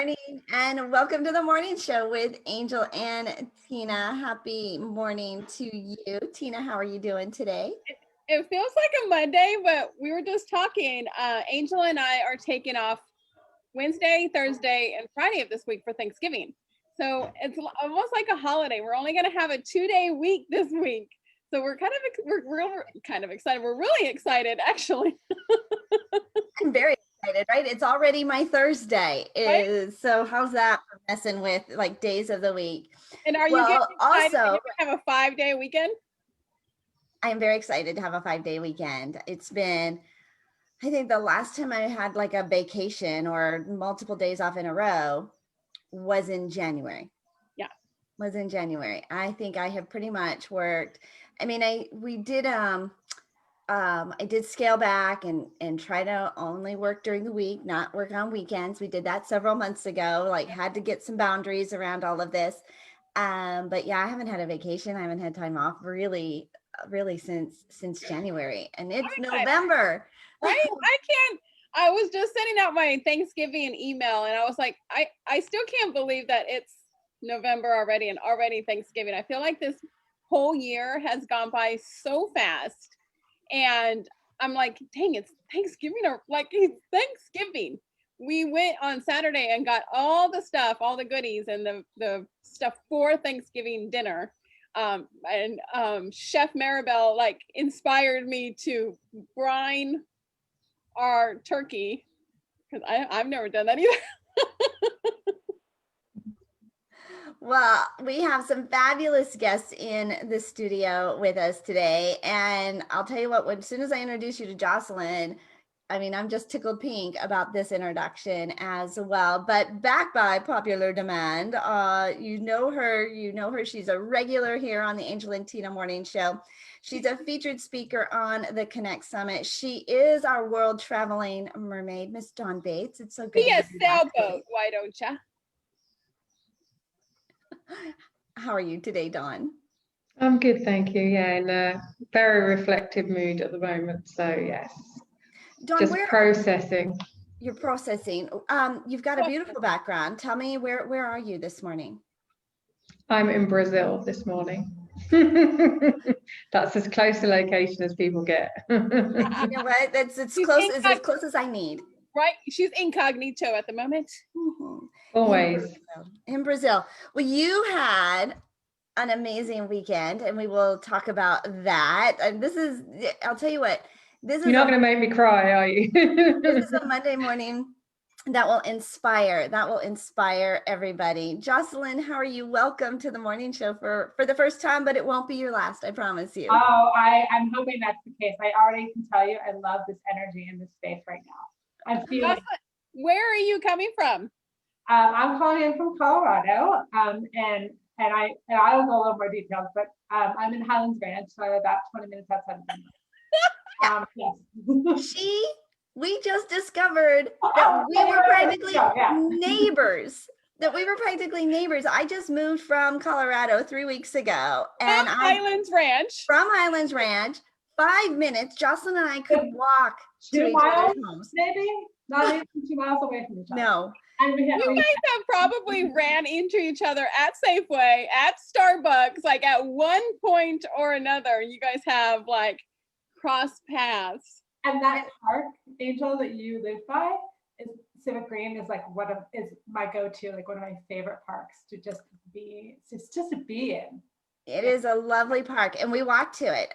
morning and welcome to the morning show with Angel and Tina. Happy morning to you. Tina, how are you doing today? It feels like a Monday, but we were just talking. Angel and I are taking off Wednesday, Thursday, and Friday of this week for Thanksgiving. So it's almost like a holiday. We're only going to have a 2-day week this week. So we're kind of excited. We're really excited, actually. I'm very excited, right? It's already my Thursday. Right? So how's that for messing with like days of the week? And are you getting excited that you can have a 5-day weekend? I'm very excited to have a 5-day weekend. It's been, I think the last time I had like a vacation or multiple days off in a row was in January. Yeah. Was in January. I think I have pretty much worked. I mean, I did scale back and try to only work during the week, not work on weekends. We did that several months ago, like had to get some boundaries around all of this. But yeah, I haven't had a vacation. I haven't had time off really since January, and it's November. Right? I was just sending out my Thanksgiving email and I was like, I still can't believe that it's November already and already Thanksgiving. I feel like this whole year has gone by so fast. And I'm like, dang, it's Thanksgiving, or like it's Thanksgiving. We went on Saturday and got all the stuff, all the goodies and the stuff for Thanksgiving dinner. Chef Maribel like inspired me to brine our turkey because I've never done that either. Well, we have some fabulous guests in the studio with us today. And I'll tell you what, as soon as I introduce you to Jocelyn, I mean, I'm just tickled pink about this introduction as well. But back by popular demand, you know her. She's a regular here on the Angel and Tina Morning Show. She's a featured speaker on the Connect Summit. She is our world traveling mermaid, Miss Dawn Bates. It's so good. Be a sailboat, why don't you? How are you today, Dawn? I'm good, thank you. Yeah, in a very reflective mood at the moment. So yes, Dawn, just processing. You're processing. You've got a beautiful background. Tell me, where are you this morning? I'm in Brazil this morning. That's as close a location as people get. You know what? That's as close as I need. Right? She's incognito at the moment. Mm-hmm. Always. In Brazil. Well, you had an amazing weekend, and we will talk about that. And I'll tell you what, You're not going to make me cry, are you? This is a Monday morning that will inspire everybody. Jocelyn, how are you? Welcome to the morning show for the first time, but it won't be your last, I promise you. Oh, I'm hoping that's the case. I already can tell you I love this energy in this space right now. I'm feeling. Where are you coming from? I'm calling in from Colorado, and I will go a little more details, but I'm in Highlands Ranch, so about 20 minutes outside of Denver. Yes. We just discovered that we were practically neighbors. I just moved from Colorado 3 weeks ago, and from Highlands Ranch. 5 minutes. Jocelyn and I could walk 2 miles, maybe not even 2 miles away from each other. No. And you guys have probably ran into each other at Safeway, at Starbucks, like at one point or another. You guys have like crossed paths. And that park, Angel, that you live by, is Civic Green, is like is my go-to, like one of my favorite parks to just be in. It is a lovely park, and we walk to it.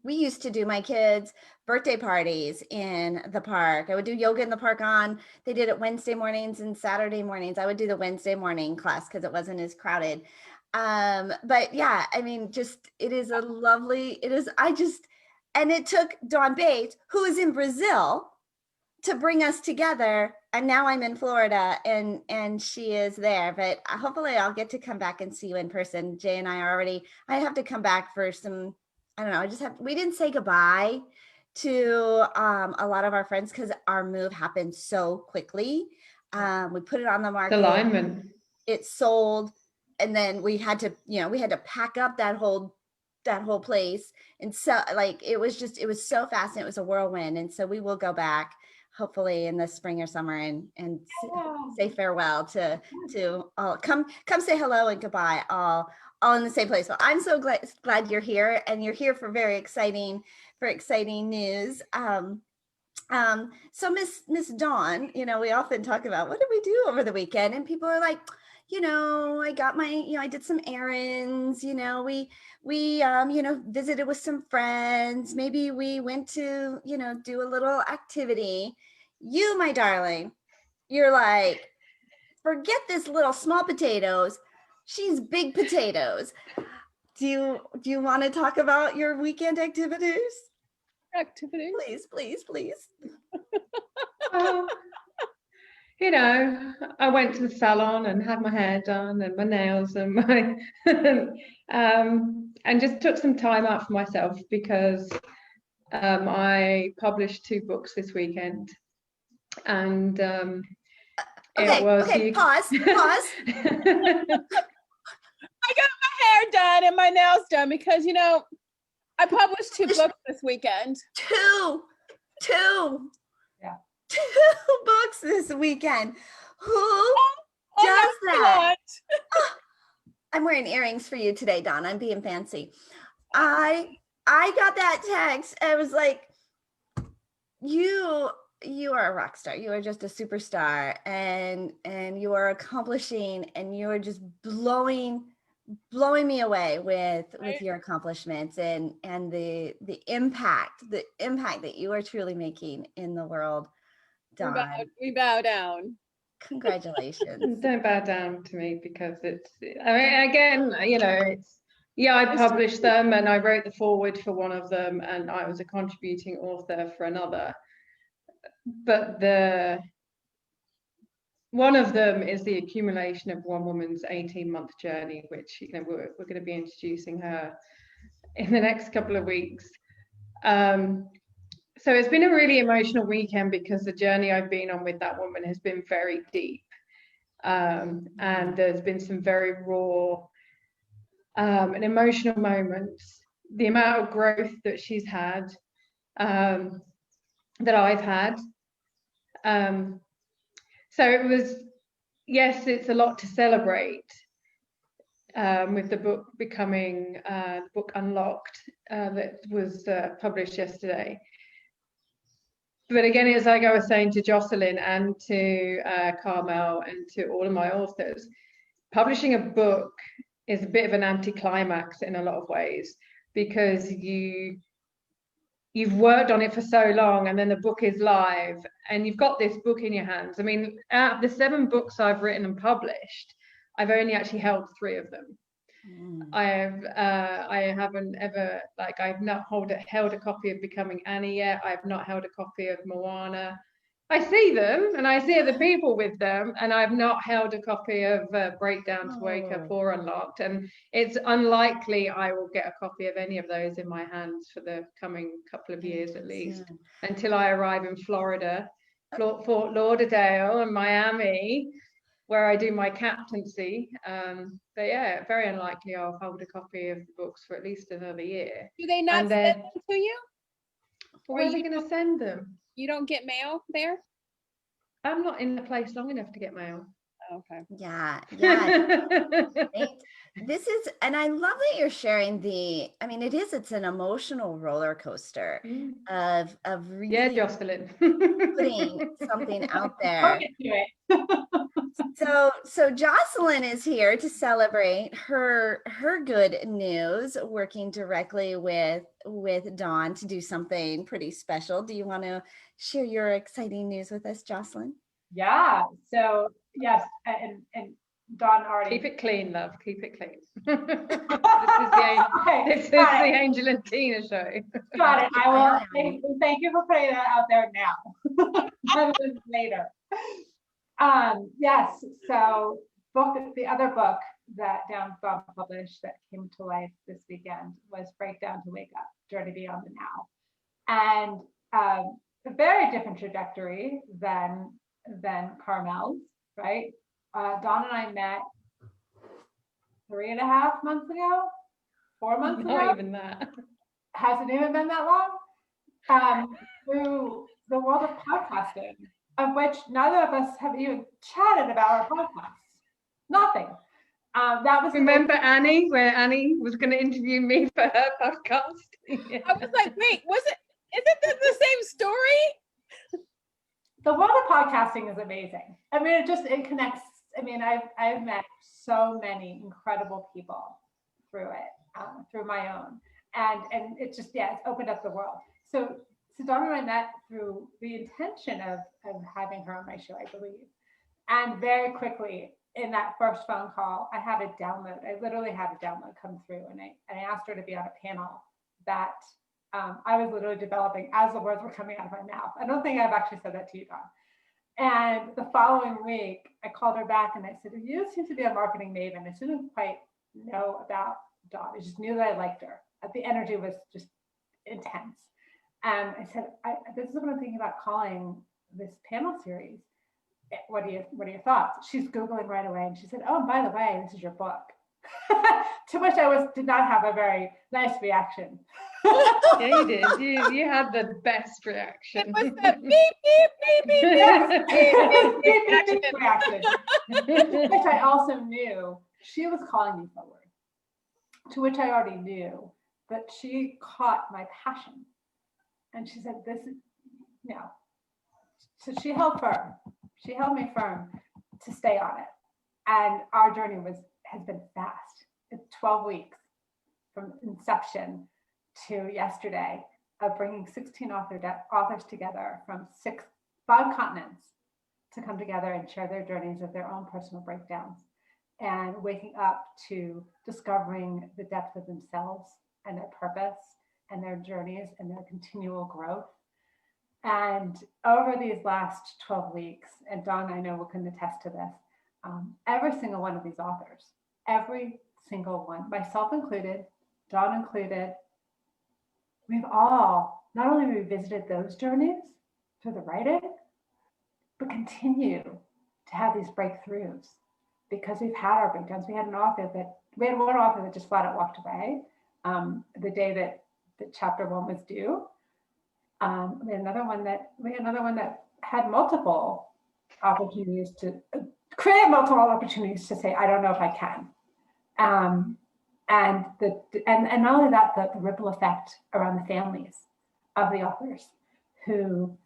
We used to do my kids' birthday parties in the park. I would do yoga in the park they did it Wednesday mornings and Saturday mornings. I would do the Wednesday morning class because it wasn't as crowded. But yeah, and it took Dawn Bates, who is in Brazil, to bring us together. And now I'm in Florida and she is there, but hopefully I'll get to come back and see you in person. Jay and I I have to come back for some, I don't know. We didn't say goodbye to a lot of our friends because our move happened so quickly. We put it on the market. Alignment. It sold, and then we had to pack up that whole place. And so like, it was so fast and it was a whirlwind. And so we will go back hopefully in the spring or summer, and Yeah. say farewell to all. Come say hello and goodbye all in the same place. Well, I'm so glad you're here, and you're here for exciting news. So Miss Dawn, we often talk about what did we do over the weekend, and people are like, I got I did some errands, we visited with some friends, maybe we went to, do a little activity. You, my darling, you're like, forget this little small potatoes. She's big potatoes. Do you want to talk about your weekend activities? Activities. Please. Well, I went to the salon and had my hair done and my nails and my and just took some time out for myself because I published 2 books this weekend, and it was okay, pause. I got my hair done and my nails done because I published 2 books this weekend. Two. Yeah. 2 books this weekend. Who does that? I'm wearing earrings for you today, Dawn. I'm being fancy. I got that text. I was like, you are a rock star. You are just a superstar, and you are accomplishing, and you are just blowing me away with your accomplishments and the impact that you are truly making in the world, Dawn. We bow down. Congratulations. Don't bow down to me because again, I published them and I wrote the foreword for one of them and I was a contributing author for another. But one of them is the accumulation of one woman's 18-month journey, which we're going to be introducing her in the next couple of weeks. So it's been a really emotional weekend because the journey I've been on with that woman has been very deep. And there's been some very raw and emotional moments. The amount of growth that she's had, that I've had. So it was, yes, it's a lot to celebrate with the book becoming the book Unlocked that was published yesterday. But again, as I was saying to Jocelyn and to Carmel and to all of my authors, publishing a book is a bit of an anticlimax in a lot of ways because you've worked on it for so long and then the book is live and you've got this book in your hands. I mean, out of the 7 books I've written and published, I've only actually held 3 of them. I haven't ever, I've not held a copy of Becoming Annie yet. I've not held a copy of Moana. I see them and I see other people with them, and I've not held a copy of Breakdown to Wake Up or Unlocked. And it's unlikely I will get a copy of any of those in my hands for the coming couple of years at least, until I arrive in Florida, Fort Lauderdale and Miami, where I do my captaincy. But yeah, very unlikely I'll hold a copy of the books for at least another year. Do they not send them to you? Where are they going to send them? You don't get mail there? I'm not in the place long enough to get mail. Okay. Yeah. This is, and I love that you're sharing it's an emotional roller coaster of really Jocelyn. putting something out there. So Jocelyn is here to celebrate her good news, working directly with Dawn to do something pretty special. Do you want to share your exciting news with us, Jocelyn? Yeah. So yes, and Dawn already. Keep it clean, love. Keep it clean. This is the Angel and Tina show. Got it. I will. Thank you for putting that out there now. Later. Yes. So the other book that Down published that came to life this weekend was Breakdown to Wake Up, Journey Beyond the Now, and a very different trajectory than Carmel's, right? Dawn and I met 3.5 months ago, 4 months ago. Not even that. Hasn't even been that long. Through the world of podcasting, of which neither of us have even chatted about our podcasts. Nothing. That was Remember Annie, where Annie was going to interview me for her podcast? Yeah. I was like, wait, isn't this the same story? The world of podcasting is amazing. I mean, it connects. I mean, I've met so many incredible people through it, through my own, and it's just, yeah, it's opened up the world. So Donna and I met through the intention of having her on my show, I believe, and very quickly in that first phone call, I had a download. I literally had a download come through, and I asked her to be on a panel that I was literally developing as the words were coming out of my mouth. I don't think I've actually said that to you, Don. And the following week, I called her back and I said, you seem to be a marketing maven. I didn't quite know about Dawn. I just knew that I liked her. The energy was just intense. And I said, this is what I'm thinking about calling this panel series. What are your thoughts? She's Googling right away. And she said, oh, by the way, this is your book. To which I did not have a very nice reaction. Yeah, you did. You had the best reaction. It was the beep, beep, beep, beep, beep, beep reaction. Which I also knew she was calling me forward. To which I already knew that she caught my passion. And she said, this is, no. So she held firm. She held me firm to stay on it. And our journey has been fast. It's 12 weeks from inception to yesterday of bringing 16 authors together from 5 continents to come together and share their journeys of their own personal breakdowns and waking up to discovering the depth of themselves and their purpose and their journeys and their continual growth. And over these last 12 weeks, and Dawn, I know, will can attest to this, every single one of these authors, every single one, myself included, Dawn included, we've all not only revisited those journeys through the writing, but continue to have these breakthroughs because we've had our breakdowns. We had one author that just flat out walked away the day that chapter 1 was due. We had another one that had multiple opportunities to create multiple opportunities to say, I don't know if I can. And not only that, the ripple effect around the families of the authors who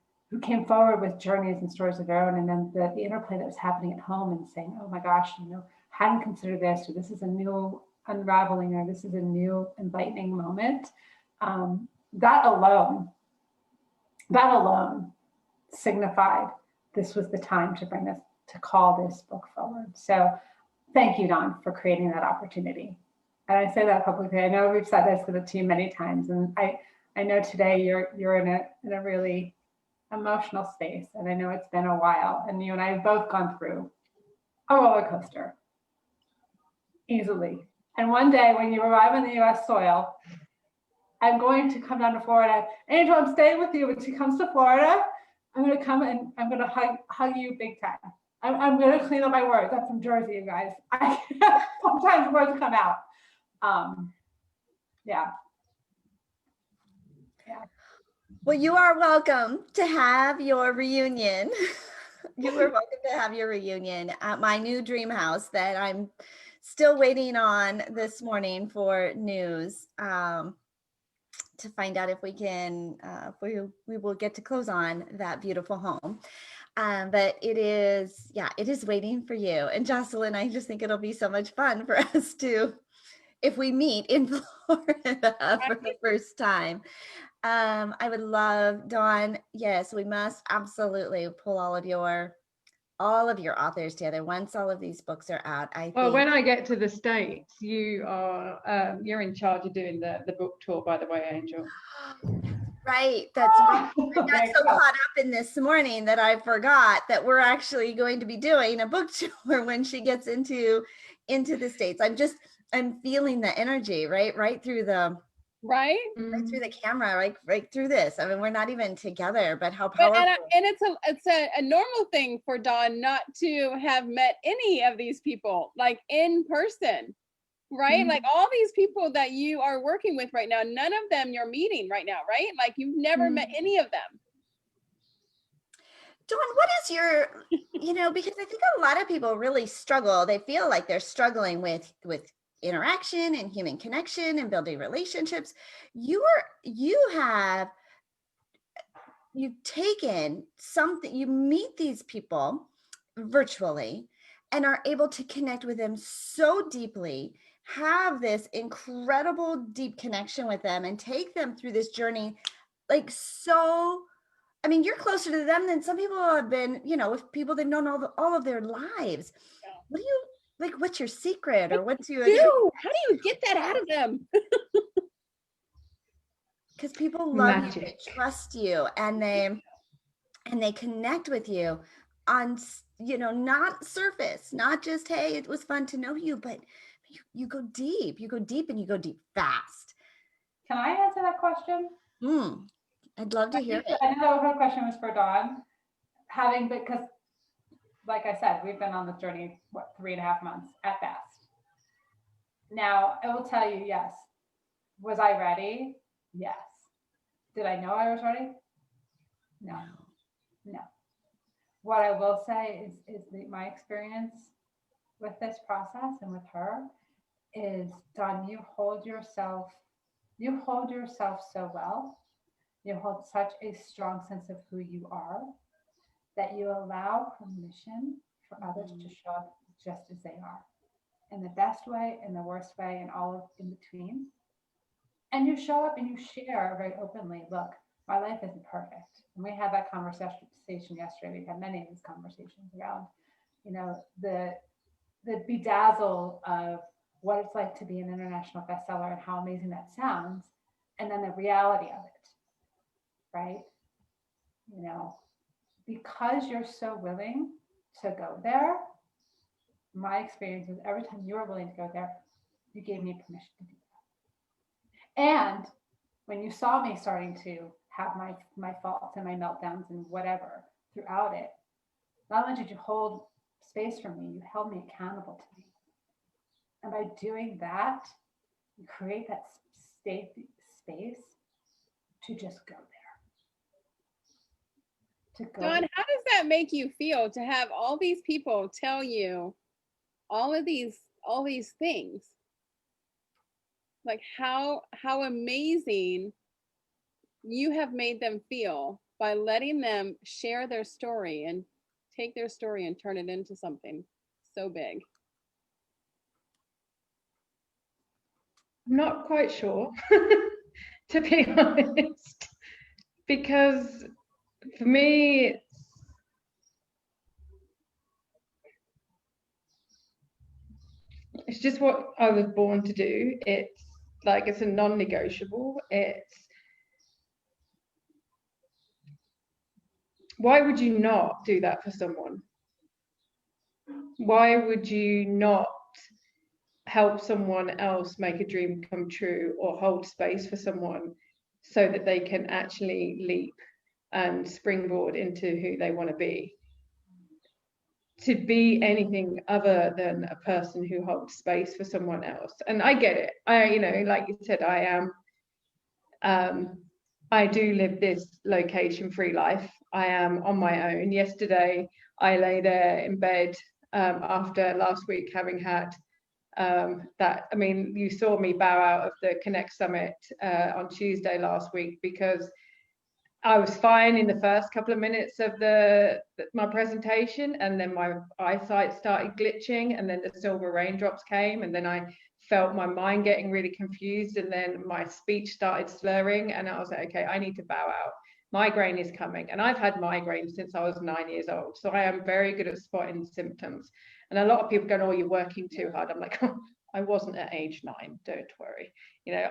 came forward with journeys and stories of their own, and then the interplay that was happening at home and saying, oh my gosh, hadn't considered this, or this is a new unraveling, or this is a new enlightening moment. That alone signified this was the time to call this book forward. So thank you, Dawn, for creating that opportunity. And I say that publicly. I know we've said this to the team many times, and I know today you're in a really emotional space, and I know it's been a while, and you and I have both gone through a roller coaster easily. And one day when you arrive on the US soil, I'm going to come down to Florida. Angel, I'm staying with you. When she comes to Florida, I'm going to come and I'm going to hug you big time. I'm going to clean up my words. I'm from Jersey, you guys. Sometimes words come out. Yeah. Well, you are welcome to have your reunion. You are welcome to have your reunion at my new dream house that I'm still waiting on this morning for news to find out if we can, we will get to close on that beautiful home. But it is waiting for you. And Jocelyn, I just think it'll be so much fun for us to, if we meet in Florida for the first time. I would love, Dawn, yes, we must absolutely pull all of your authors together once all of these books are out. Well, when I get to the States, you are you're in charge of doing the book tour, by the way, Angel. Right, that's right. I got so caught up in this morning that I forgot that we're actually going to be doing a book tour when she gets into the States. I'm feeling the energy right through the right through the camera, right through this. I mean, we're not even together, but how powerful. And it's a normal thing for Dawn not to have met any of these people like in person, right? Mm-hmm. Like all these people that you are working with right now, none of them you're meeting right now, right? Like you've never met any of them. Dawn, what is your, because I think a lot of people really struggle. They feel like they're struggling with interaction and human connection and building relationships. You've taken something, you meet these people virtually and are able to connect with them so deeply, have this incredible deep connection with them and take them through this journey like so. I mean, you're closer to them than some people have been, with people they've known all of their lives. Yeah. What do you like? What's your secret, or what's your? How do you get that out of them? Because people love you, they Magic. trust you, and they connect with you on, not surface, not just, hey, it was fun to know you, but you go deep, and you go deep fast. Can I answer that question? I'd love to hear it. I know her question was for Dawn. Because like I said, we've been on this journey, 3.5 months at best. Now, I will tell you, yes. Was I ready? Yes. Did I know I was ready? No. What I will say is my experience with this process and with her is, Dawn, you hold yourself so well. You hold such a strong sense of who you are that you allow permission for others to show up just as they are, in the best way, in the worst way, and all of in between. And you show up and you share very openly, look, my life isn't perfect. And we had that conversation yesterday. We've had many of these conversations around, the bedazzle of what it's like to be an international bestseller and how amazing that sounds, and then the reality of it, right? Because you're so willing to go there, my experience is every time you were willing to go there, you gave me permission to do that. And when you saw me starting to have my faults and my meltdowns and whatever throughout it, not only did you hold space for me, you held me accountable to me. And by doing that, you create that safe space to just go there. Dawn, how does that make you feel to have all these people tell you all these things? Like how amazing you have made them feel by letting them share their story and take their story and turn it into something so big. I'm not quite sure, to be honest, because for me, it's just what I was born to do. It's a non-negotiable. Why would you not do that for someone? Why would you not help someone else make a dream come true, or hold space for someone so that they can actually leap and springboard into who they want to be? To be anything other than a person who holds space for someone else. And I get it. Like you said, I do live this location-free life. I am on my own. Yesterday, I lay there in bed after last week having had you saw me bow out of the Connect Summit on Tuesday last week, because I was fine in the first couple of minutes of my presentation, and then my eyesight started glitching, and then the silver raindrops came, and then I felt my mind getting really confused, and then my speech started slurring, and I was like, okay, I need to bow out. Migraine is coming, and I've had migraine since I was 9 years old, so I am very good at spotting symptoms. And a lot of people go, oh, you're working too hard. I'm like, oh, I wasn't at age 9, don't worry.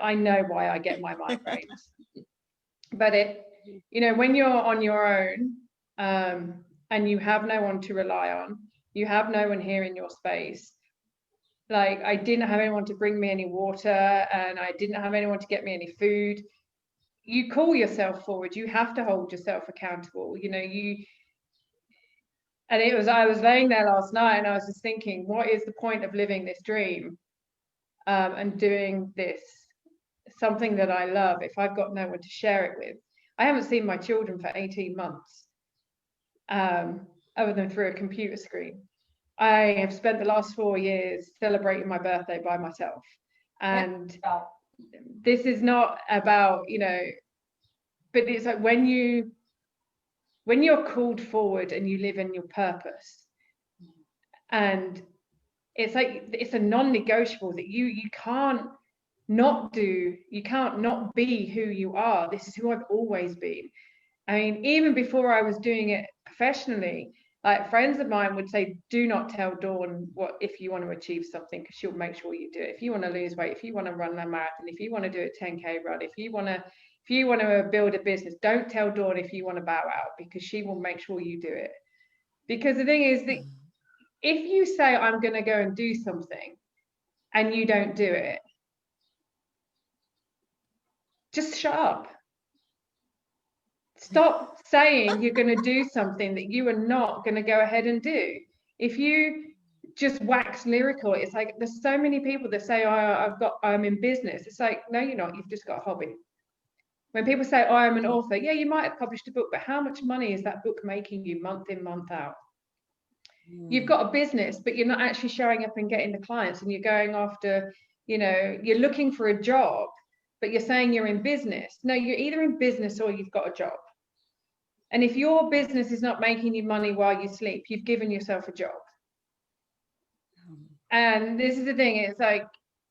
I know why I get my migraines. But when you're on your own, and you have no one to rely on, you have no one here in your space. Like, I didn't have anyone to bring me any water, and I didn't have anyone to get me any food. You call yourself forward. You have to hold yourself accountable. And I was laying there last night, and I was just thinking, what is the point of living this dream and doing this, something that I love, if I've got no one to share it with? I haven't seen my children for 18 months. other than through a computer screen. I have spent the last 4 years celebrating my birthday by myself. And this is not about, but it's like when you're called forward and you live in your purpose, and it's like it's a non-negotiable that you can't not be who you are. This is who I've always been. I mean, even before I was doing it professionally, like friends of mine would say, do not tell Dawn what if you want to achieve something, because she'll make sure you do it. If you want to lose weight, if you want to run a marathon, if you want to do a 10K run, if you want to build a business, don't tell Dawn if you want to bow out, because she will make sure you do it. Because the thing is that if you say, I'm going to go and do something and you don't do it, just shut up. Stop saying you're going to do something that you are not going to go ahead and do. If you just wax lyrical, it's like there's so many people that say, I'm in business. It's like, no, you're not. You've just got a hobby. When people say, oh, I'm an author, yeah, you might have published a book, but how much money is that book making you month in, month out? You've got a business, but you're not actually showing up and getting the clients, and you're going after, you're looking for a job, but you're saying you're in business. No, you're either in business or you've got a job. And if your business is not making you money while you sleep, you've given yourself a job. And this is the thing, it's like,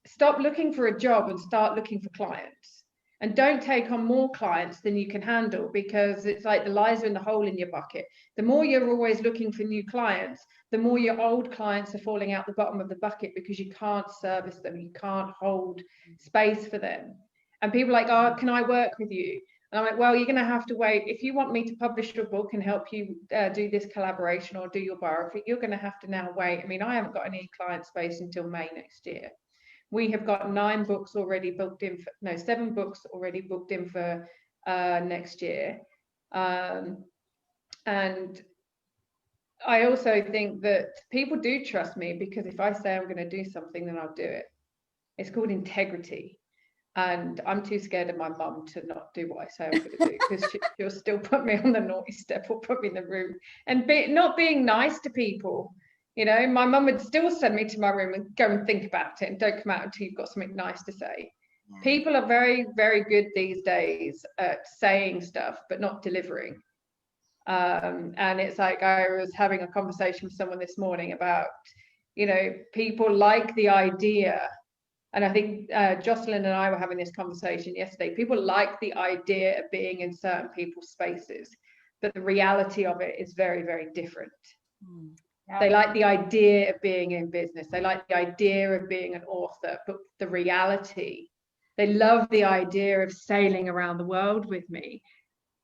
stop looking for a job and start looking for clients. And don't take on more clients than you can handle, because it's like the lies are in the hole in your bucket. The more you're always looking for new clients, the more your old clients are falling out the bottom of the bucket, because you can't service them. You can't hold space for them. And people are like, oh, can I work with you? And I'm like, well, you're going to have to wait. If you want me to publish your book and help you do this collaboration or do your biography, you're going to have to now wait. I mean, I haven't got any client space until May next year. We have got 7 books already booked in for next year. And I also think that people do trust me, because if I say I'm going to do something, then I'll do it. It's called integrity. And I'm too scared of my mum to not do what I say I'm going to do, because she'll still put me on the naughty step or put me in the room. And not being nice to people, my mum would still send me to my room and go and think about it, and don't come out until you've got something nice to say. Yeah. People are very, very good these days at saying stuff, but not delivering. And it's like, I was having a conversation with someone this morning about, people like the idea. And I think Jocelyn and I were having this conversation yesterday. People like the idea of being in certain people's spaces, but the reality of it is very, very different. Yeah. They like the idea of being in business. They like the idea of being an author, but the reality, they love the idea of sailing around the world with me.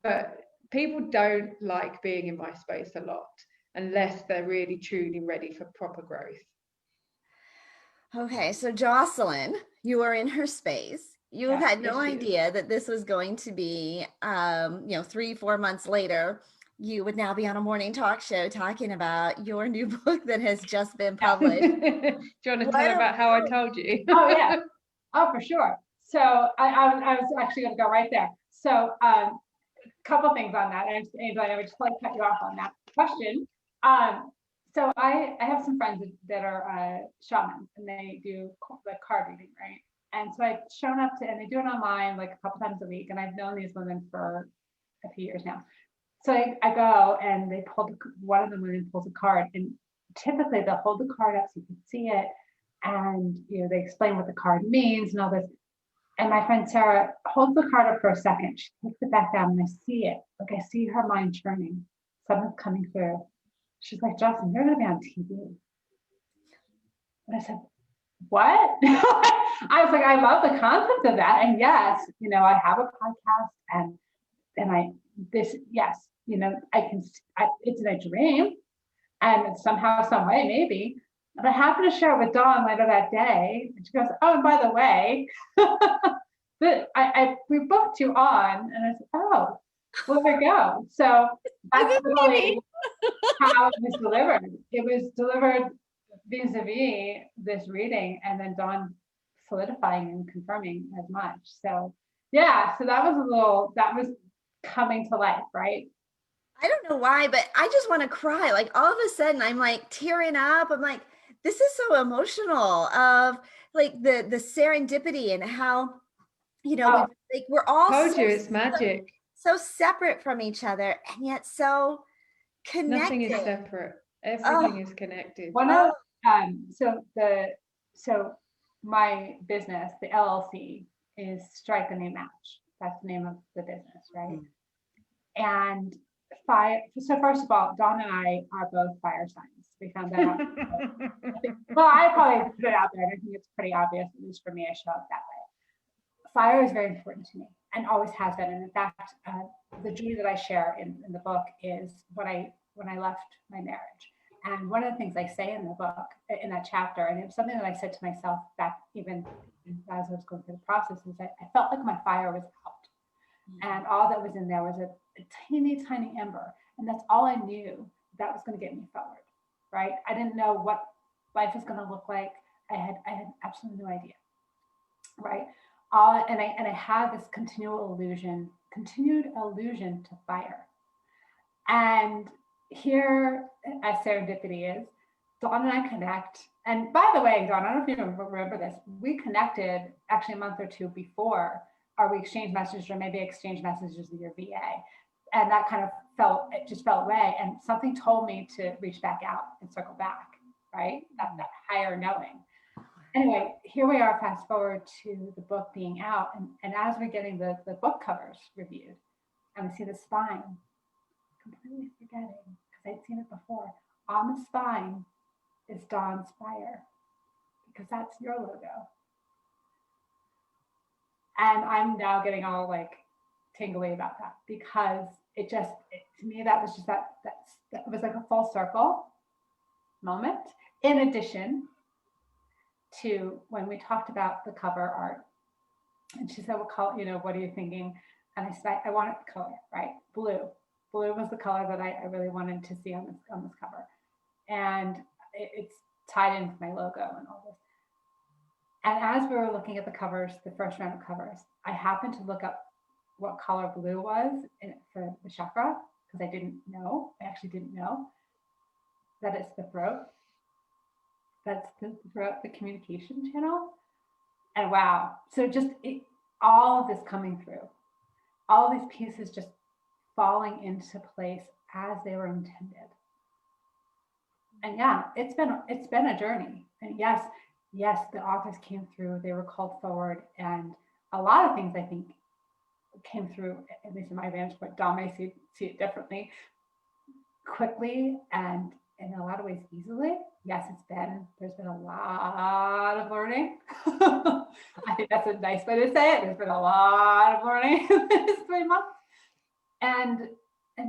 But people don't like being in my space a lot unless they're really, truly ready for proper growth. Okay, so Jocelyn, you are in her space. You had no idea that this was going to be, 3-4 months later, you would now be on a morning talk show talking about your new book that has just been published. Do you want to tell about how I told you? Oh, yeah. Oh, for sure. So I was actually going to go right there. So a couple things on that. I would just like to cut you off on that question. So I have some friends that are shamans, and they do like card reading, right? And so I've shown up to, and they do it online like a couple times a week, and I've known these women for a few years now. So I go, and they one of the women pulls a card, and typically they'll hold the card up so you can see it, and they explain what the card means and all this. And my friend Sarah holds the card up for a second. She takes it back down, and I see it. Like, I see her mind churning. Something's coming through. She's like, Jocelyn, you're going to be on TV. And I said, what? I was like, I love the concept of that. And yes, I have a podcast, yes, it's in a dream, and somehow, some way, maybe. And I happened to share it with Dawn later that day. And she goes, oh, and by the way, we booked you on. And I said, oh, well, there we go. So that's really how it was delivered. It was delivered vis-a-vis this reading, and then Dawn solidifying and confirming as much. So yeah, so that was coming to life, right? I don't know why, but I just want to cry. Like all of a sudden I'm like tearing up. I'm like, this is so emotional of like the serendipity and how, you know, we Oh, like we're all Told so you it's magic. so separate from each other and yet so Nothing is connected. separate. Oh, Everything is connected. one oh, of so my business, the LLC, is Strike a New Match. That's the name of the business, right? And so first of all, Dawn and I are both fire signs. We found that out. Well, I probably put it out there. I think it's pretty obvious, at least for me, I show up that way. Fire is very important to me and always has been. And in fact, the journey that I share in the book is when I left my marriage. And one of the things I say in the book, in that chapter, and it was something that I said to myself back even as I was going through the process, is that I felt like my fire was out. And all that was in there was a teeny tiny ember. And that's all I knew that was going to get me forward, right? I didn't know what life was going to look like. I had absolutely no idea, right? And I had this continued allusion to fire. And here, as serendipity is, Dawn and I connect. And by the way, Dawn, I don't know if you remember this. We connected actually a month or two before, or we exchanged messages, or maybe exchanged messages with your VA. And that kind of just fell away. And something told me to reach back out and circle back, right? That higher knowing. Anyway, here we are, fast forward to the book being out. And as we're getting the book covers reviewed, and we see the spine, completely forgetting, because I'd seen it before. On the spine is Dawn's fire, because that's your logo. And I'm now getting all like tingly about that, because to me, that was just that was like a full circle moment. In addition to when we talked about the cover art, and she said, "What color? What are you thinking?" And I said, "I want it color, right? Blue. Blue was the color that I really wanted to see on this cover, and it's tied in with my logo and all this." And as we were looking at the covers, the first round of covers, I happened to look up what color blue was for the chakra, because I didn't know. I actually didn't know that it's the throat. That's the throat, the communication channel. And wow, so just all of this coming through, all of these pieces just falling into place as they were intended. And yeah, it's been a journey. And yes, the authors came through, they were called forward, and a lot of things I think came through, at least in my vantage point. Dawn may see it differently, quickly, and in a lot of ways easily. Yes, there's been a lot of learning. I think that's a nice way to say it. There's been a lot of learning in this 3 months. And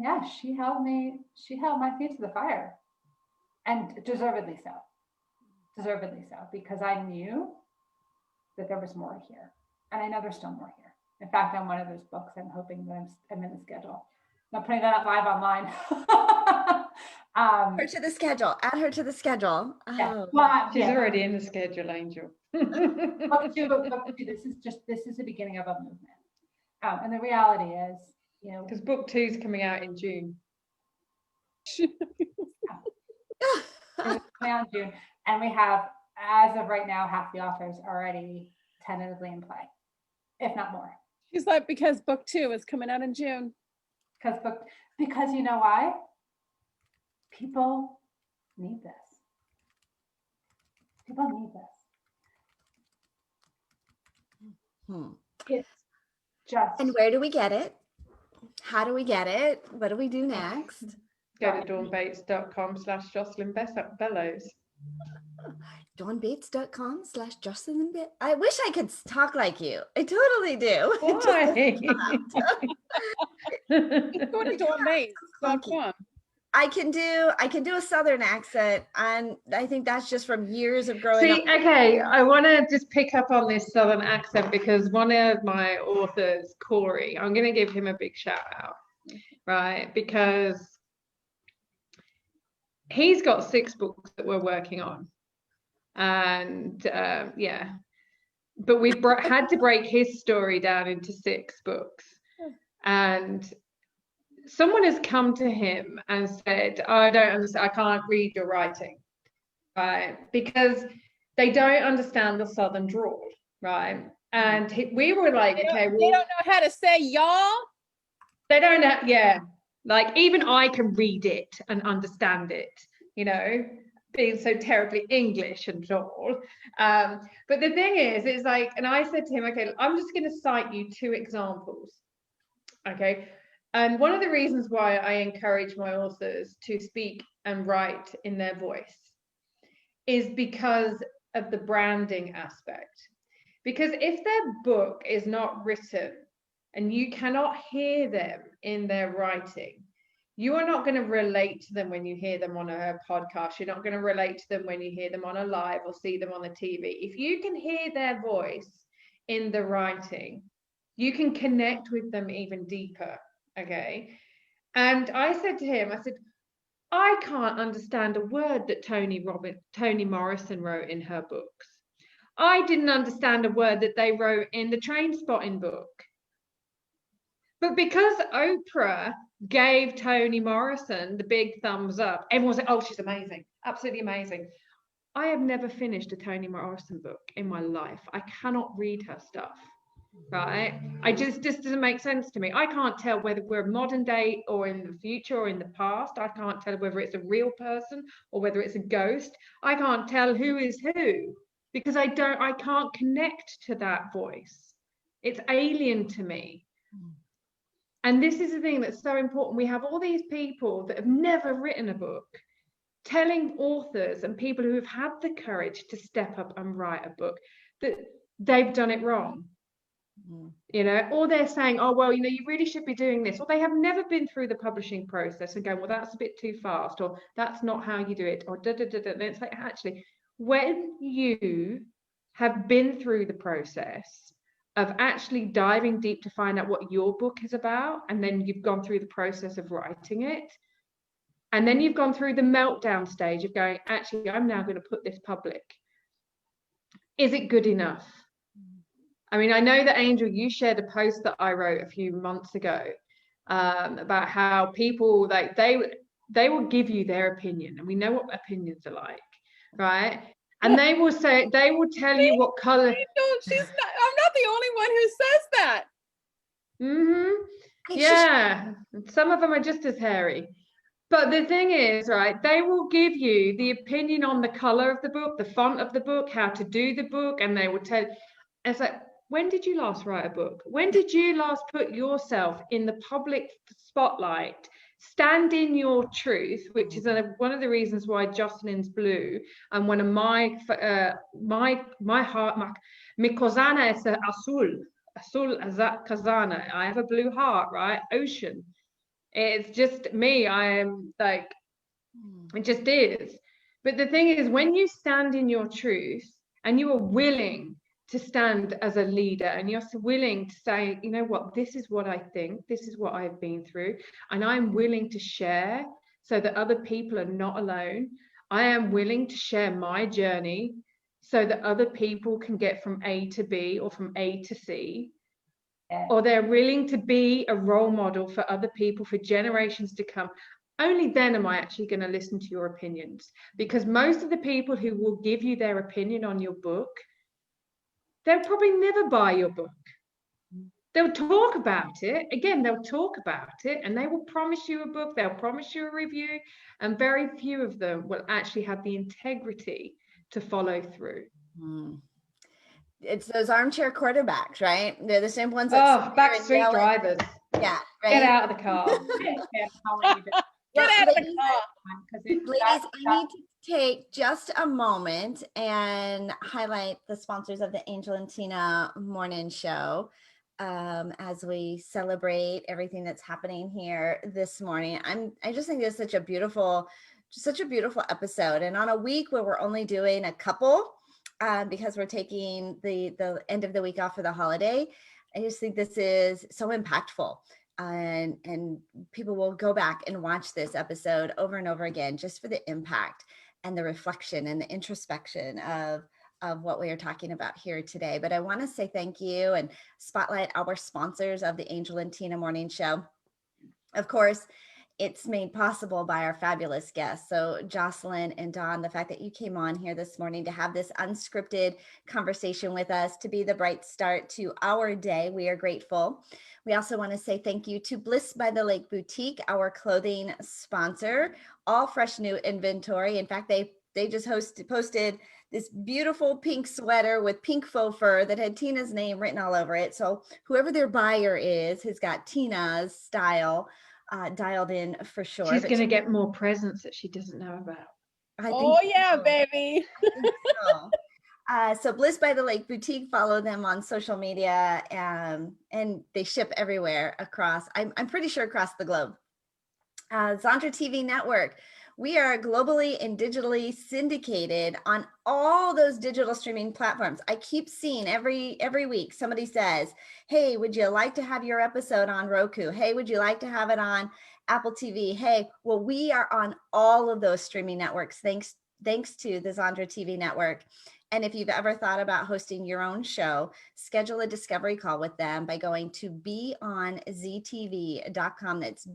yeah, she held my feet to the fire. And deservedly so, because I knew that there was more here. And I know there's still more here. In fact, on one of those books, I'm hoping that I'm in the schedule. I'm putting that up live online. her to the schedule. Add her to the schedule. Yeah. Oh. Well, she's already in the schedule, Angel. Book two, this is the beginning of a movement. And the reality is, because book 2 is coming out in June. Around June, and we have, as of right now, half the authors already tentatively in play, if not more. She's like, because book 2 is coming out in June. Because you know why? People need this. People need this. It's just. And where do we get it? How do we get it? What do we do next? Go to dawnbates.com/Jocelyn Bellows. dawnbates.com/Jocelyn. I wish I could talk like you. I totally do. Why? Go to dawnbates.com. I can do a Southern accent, and I think that's just from years of growing up. Okay, I want to just pick up on this Southern accent, because one of my authors, Corey, I'm going to give him a big shout out, right? Because he's got 6 books that we're working on, and yeah, but we've had to break his story down into 6 books, and someone has come to him and said, oh, I don't understand, I can't read your writing, right? Because they don't understand the Southern drawl, right? And we were like, okay, well, they don't know how to say y'all. they don't know, yeah. Like even I can read it and understand it, you know, being so terribly English and all. But the thing is, it's like, and I said to him, okay, I'm just going to cite you 2 examples. Okay. And one of the reasons why I encourage my authors to speak and write in their voice is because of the branding aspect. Because if their book is not written and you cannot hear them in their writing, you are not going to relate to them when you hear them on a podcast. You're not going to relate to them when you hear them on a live or see them on the TV. If you can hear their voice in the writing, you can connect with them even deeper. Okay. And I said to him, I said, I can't understand a word that Toni Morrison wrote in her books. I didn't understand a word that they wrote in the Train Spotting book. But because Oprah gave Toni Morrison the big thumbs up, everyone said, oh, she's amazing, absolutely amazing. I have never finished a Toni Morrison book in my life. I cannot read her stuff, right? I just doesn't make sense to me. I can't tell whether we're modern day or in the future or in the past. I can't tell whether it's a real person or whether it's a ghost. I can't tell who is who because I can't connect to that voice. It's alien to me. And this is the thing that's so important. We have all these people that have never written a book telling authors and people who have had the courage to step up and write a book that they've done it wrong. You know, or they're saying, oh, well, you know, you really should be doing this, or they have never been through the publishing process and going, well, that's a bit too fast, or that's not how you do it, or da da da da. And it's like, actually, when you have been through the process of actually diving deep to find out what your book is about, and then you've gone through the process of writing it, and then you've gone through the meltdown stage of going, actually, I'm now going to put this public. Is it good enough? I mean, I know that, Angel, you shared a post that I wrote a few months ago about how people, like, they will give you their opinion, and we know what opinions are like, right? And they will tell you what color. I'm not the only one who says that. Yeah, some of them are just as hairy. But the thing is, right, they will give you the opinion on the color of the book, the font of the book, how to do the book, and they will tell. It's like, when did you last write a book? When did you last put yourself in the public spotlight? Stand in your truth, which is one of the reasons why Jocelyn's blue, and one of my heart, mi kazana is azul kazana. I have a blue heart, right? Ocean. It's just me. I am like, it just is. But the thing is, when you stand in your truth and you are willing to stand as a leader and you're willing to say, you know what, this is what I think, this is what I've been through, and I'm willing to share so that other people are not alone. I am willing to share my journey so that other people can get from A to B or from A to C. Or they're willing to be a role model for other people for generations to come. Only then am I actually going to listen to your opinions. Because most of the people who will give you their opinion on your book, they'll probably never buy your book. They'll talk about it. Again, they'll talk about it and they will promise you a book. They'll promise you a review. And very few of them will actually have the integrity to follow through. It's those armchair quarterbacks, right? They're the same ones that backstreet drivers. Yeah, right. Get out of the car. Get out of the car. Ladies, I need to take just a moment and highlight the sponsors of the Angel and Tina Morning Show as we celebrate everything that's happening here this morning. I just think it's such a beautiful episode. And on a week where we're only doing a couple, because we're taking the end of the week off for the holiday, I just think this is so impactful. And people will go back and watch this episode over and over again just for the impact and the reflection and the introspection of what we are talking about here today. But I want to say thank you and spotlight our sponsors of the Angel and Tina Morning Show. Of course, it's made possible by our fabulous guests. So, Jocelyn and Dawn, the fact that you came on here this morning to have this unscripted conversation with us, to be the bright start to our day, we are grateful. We also want to say thank you to Bliss by the Lake Boutique, our clothing sponsor. All fresh new inventory. In fact, they just posted this beautiful pink sweater with pink faux fur that had Tina's name written all over it. So whoever their buyer is has got Tina's style dialed in for sure. She's But going to get more presents that she doesn't know about. I think Oh yeah, so. baby. I think so. So Bliss by the Lake Boutique, follow them on social media, and they ship everywhere across, I'm pretty sure across the globe. Zandra TV Network. We are globally and digitally syndicated on all those digital streaming platforms. I keep seeing every week somebody says, "Hey, would you like to have your episode on Roku? Hey, would you like to have it on Apple TV?" Hey, well, we are on all of those streaming networks thanks to the Zandra TV Network. And if you've ever thought about hosting your own show, schedule a discovery call with them by going to beonztv.com. That's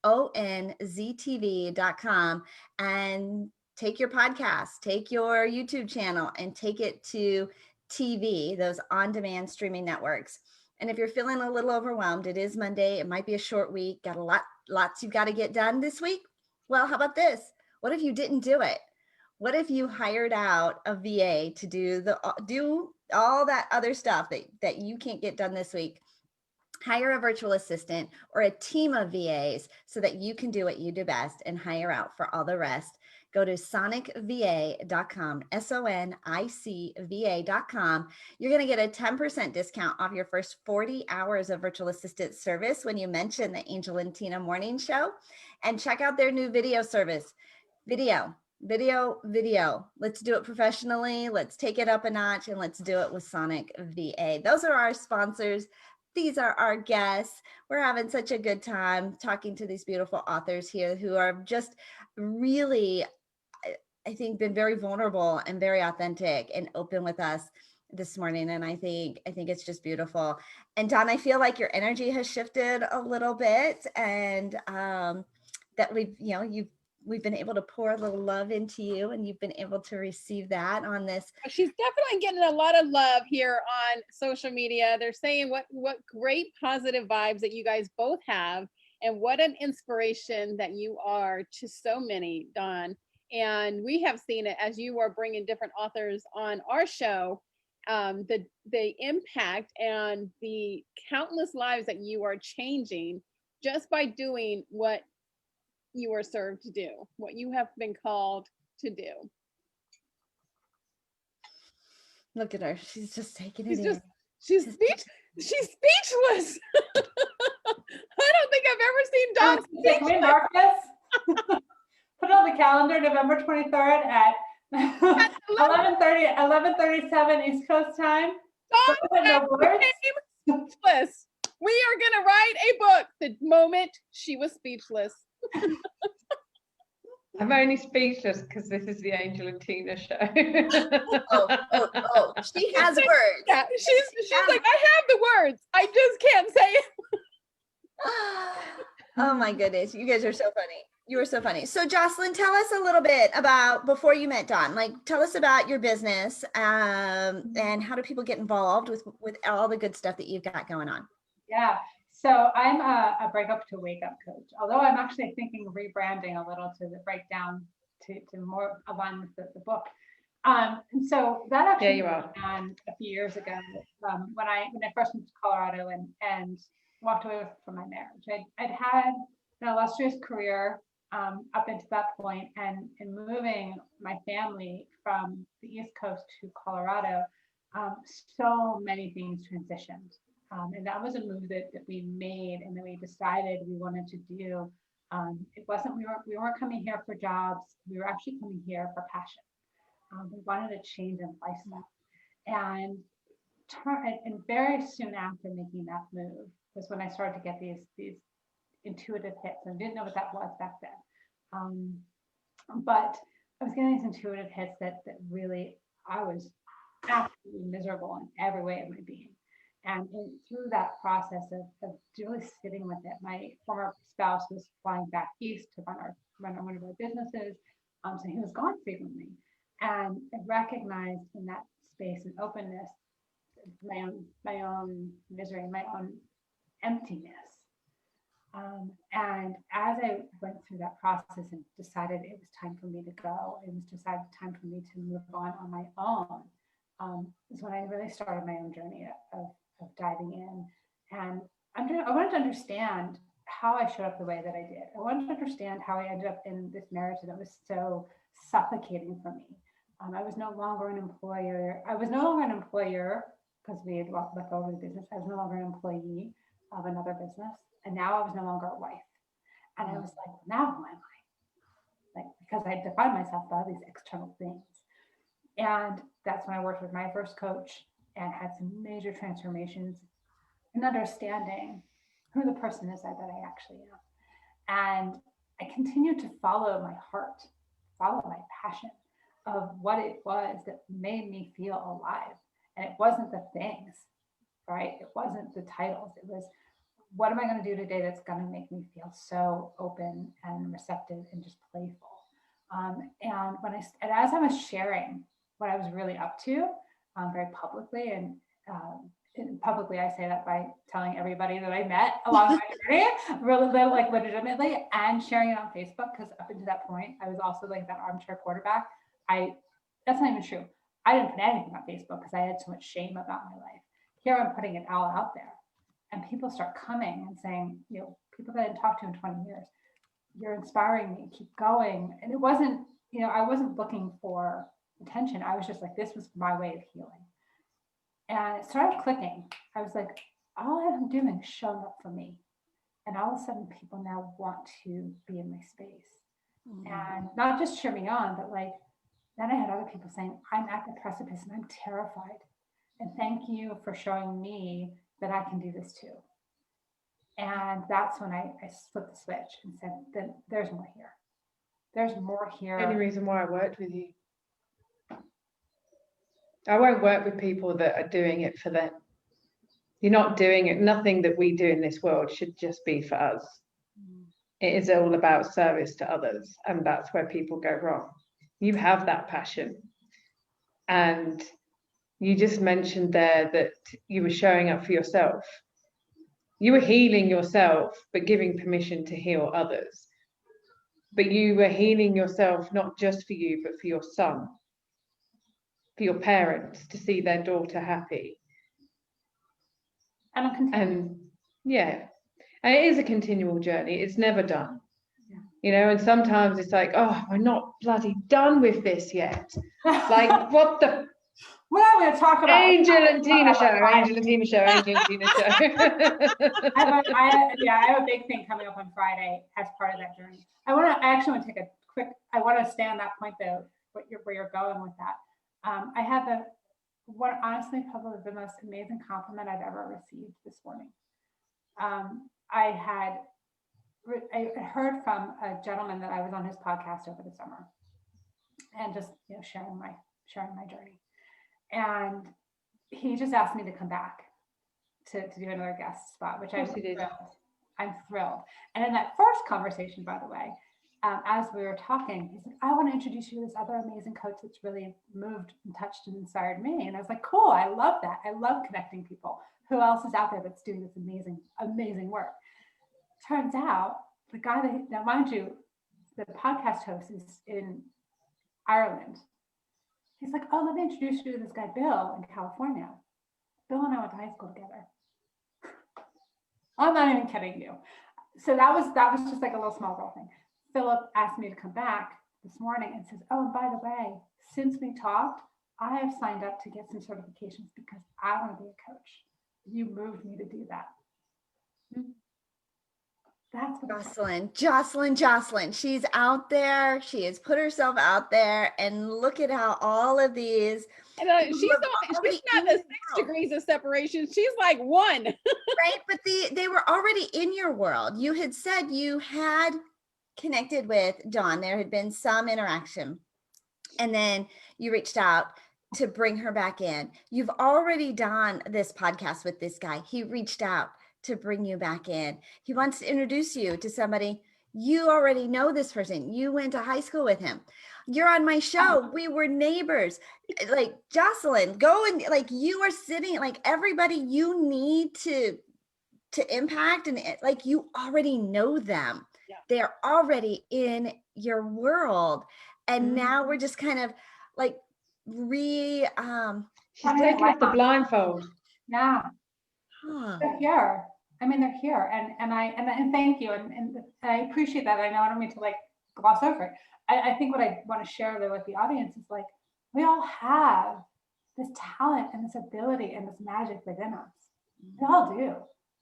beonztv.com, and take your podcast, take your YouTube channel, and take it to TV, those on-demand streaming networks. And if you're feeling a little overwhelmed, it is Monday, it might be a short week, got lots you've got to get done this week. Well, how about this? What if you didn't do it? What if you hired out a VA to do all that other stuff that you can't get done this week? Hire a virtual assistant or a team of VAs so that you can do what you do best and hire out for all the rest. Go to sonicva.com, sonicva.com. You're going to get a 10% discount off your first 40 hours of virtual assistant service when you mention the Angel and Tina Morning Show. And check out their new video service. Video. Let's do it professionally. Let's take it up a notch, and let's do it with Sonic VA. Those are our sponsors. These are our guests. We're having such a good time talking to these beautiful authors here who are just really, I think, been very vulnerable and very authentic and open with us this morning. And I think it's just beautiful. And Don, I feel like your energy has shifted a little bit, and that we've been able to pour a little love into you, and you've been able to receive that on this. She's definitely getting a lot of love here on social media. They're saying what great positive vibes that you guys both have, and what an inspiration that you are to so many, Dawn. And we have seen it as you are bringing different authors on our show, the impact and the countless lives that you are changing just by doing what you are served to do, what you have been called to do. Look at her. She's just taking it in. She's speechless. I don't think I've ever seen Dawn Can we mark this? Put it on the calendar, November 23rd at 11:37 East Coast time. Dawn speechless. We are gonna write a book the moment she was speechless. I'm only speechless because this is the Angel and Tina show. Oh, she has words. Yeah, she's like, I have the words, I just can't say it. Oh my goodness, you guys are so funny. You were so funny. So Jocelyn, tell us a little bit about, before you met Dawn, like tell us about your business, and how do people get involved with all the good stuff that you've got going on? Yeah. So I'm a break up to wake up coach, although I'm actually thinking of rebranding a little to the breakdown to more align with the book. And so that actually began a few years ago when I first moved to Colorado and walked away from my marriage. I'd had an illustrious career up into that point, and in moving my family from the East Coast to Colorado, so many things transitioned. And that was a move that we made and that we decided we wanted to do. It wasn't, we weren't coming here for jobs. We were actually coming here for passion. We wanted a change in lifestyle. And very soon after making that move was when I started to get these intuitive hits, and I didn't know what that was back then. But I was getting these intuitive hits that really, I was absolutely miserable in every way of my being. through that process of really sitting with it, my former spouse was flying back east to run one of our businesses. So he was gone frequently. And I recognized in that space and openness my own misery, my own emptiness. And as I went through that process and decided it was time for me to go, it was decided time for me to move on my own, is when I really started my own journey of diving in. And I wanted to understand how I showed up the way that I did. I wanted to understand how I ended up in this marriage that was so suffocating for me. I was no longer an employer. I was no longer an employer because we had let go of the business. I was no longer an employee of another business. And now I was no longer a wife. And I was like, now who am I? Like, because I defined myself by these external things. And that's when I worked with my first coach and had some major transformations in understanding who the person is that I actually am. And I continued to follow my heart, follow my passion of what it was that made me feel alive. And it wasn't the things, right? It wasn't the titles. It was, what am I going to do today that's going to make me feel so open and receptive and just playful? And as I was sharing what I was really up to, very publicly, and publicly I say that by telling everybody that I met along my journey, really like legitimately, and sharing it on Facebook, because up until that point I was also like that armchair quarterback. That's not even true. I didn't put anything on Facebook because I had so much shame about my life. Here I'm putting it all out there. And people start coming and saying, people that I didn't talk to in 20 years, you're inspiring me, keep going. And it wasn't, I wasn't looking for attention. I was just like, this was my way of healing. And it started clicking. I was like, all I'm doing is showing up for me. And all of a sudden people now want to be in my space. And not just cheer me on, but like, then I had other people saying, I'm at the precipice and I'm terrified. And thank you for showing me that I can do this too. And that's when I flipped the switch and said, then there's more here. There's more here. Any reason why I worked with you? I won't work with people that are doing it for them. You're not doing it. Nothing that we do in this world should just be for us. It is all about service to others. And that's where people go wrong. You have that passion. And you just mentioned there that you were showing up for yourself. You were healing yourself, but giving permission to heal others. But you were healing yourself, not just for you, but for your son, for your parents, to see their daughter happy. And yeah, and it is a continual journey. It's never done. And sometimes it's like, oh, we're not bloody done with this yet. Like, what the... What am I going to talk about? Angel and Tina show. I have a big thing coming up on Friday as part of that journey. I actually want to take I want to stay on that point though, where you're going with that. I have honestly, probably the most amazing compliment I've ever received this morning. I heard from a gentleman that I was on his podcast over the summer, and just sharing my journey. And he just asked me to come back to do another guest spot, which I'm thrilled. And in that first conversation, by the way, as we were talking, he said, I want to introduce you to this other amazing coach that's really moved and touched and inspired me. And I was like, cool, I love that. I love connecting people. Who else is out there that's doing this amazing, amazing work? Turns out the guy now mind you, the podcast host is in Ireland. He's like, oh, let me introduce you to this guy, Bill, in California. Bill and I went to high school together. I'm not even kidding you. So that was just like a little small girl thing. Philip asked me to come back this morning and says, oh, and by the way, since we talked, I have signed up to get some certifications because I want to be a coach. You moved me to do that. That's what Jocelyn. She's out there. She has put herself out there, and look at how all of these. She's not the 6 degrees of separation. She's like 1. Right, but they were already in your world. You had said you had connected with Dawn. There had been some interaction, and then you reached out to bring her back in. You've already done this podcast with this guy. He reached out to bring you back in. He wants to introduce you to somebody. You already know this person. You went to high school with him. You're on my show. We were neighbors. Like, Jocelyn, go and, like, you are sitting, like, everybody you need to impact, and like, you already know them. Yeah. They're already in your world. And now we're just kind of like she's taking off the blindfold. Yeah. They're here. I mean, they're here, and thank you, and I appreciate that. I know I don't mean to like gloss over it. I think what I want to share though with the audience is like, we all have this talent and this ability and this magic within us. We all do.